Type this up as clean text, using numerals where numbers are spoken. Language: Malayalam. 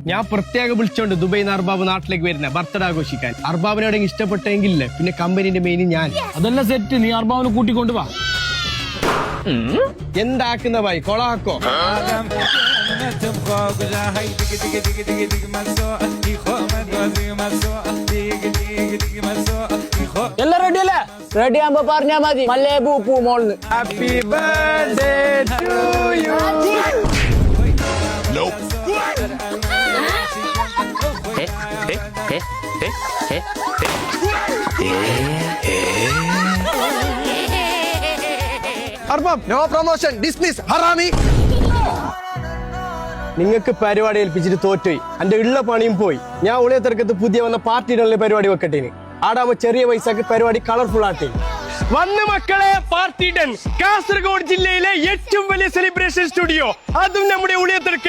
ഞാൻ പ്രത്യേകം വിളിച്ചോണ്ട് ദുബൈന്ന് അർബാബ് നാട്ടിലേക്ക് വരുന്ന ബർത്ത്ഡേ ആഘോഷിക്കാൻ. അർബാബിനോടെ ഇഷ്ടപ്പെട്ടെങ്കിലേ പിന്നെ കമ്പനിന്റെ മെയിൻ ഞാൻ. അതെല്ലാം സെറ്റ്, നീ അർബാബിനെ കൂട്ടിക്കൊണ്ട് വാ. എന്താക്കുന്ന ഭായി കൊളാക്കോ? എല്ലാം റെഡി അല്ലേ? റെഡി ആകുമ്പോ പറഞ്ഞാ മതി. മല്ലേ പൂ മോളിന്ന്. Happy birthday to you. അർബാബ്, നോ പ്രൊമോഷൻ, ഡിസ്മിസ്, ഹറാമി. നിങ്ങൾക്ക് പരിപാടി ഏൽപ്പിച്ചിട്ട് തോറ്റുപോയി. എന്റെ ഉള്ള പണിയും പോയി. ഞാൻ ഉളിയ തിരക്കത്ത് പുതിയ വന്ന പാർട്ടിയുടെ പരിപാടി വെക്കട്ടേന്. ആടാകുമ്പോ ചെറിയ പൈസക്ക് പരിപാടി കളർഫുൾ ആട്ടെ. വന്ന് മക്കളെ, പാർട്ടി ഡൺ. കാസർഗോഡ് ജില്ലയിലെ ഏറ്റവും വലിയ സെലിബ്രേഷൻ സ്റ്റുഡിയോ, അതും നമ്മുടെ ഉളിയത്തിരക്ക്.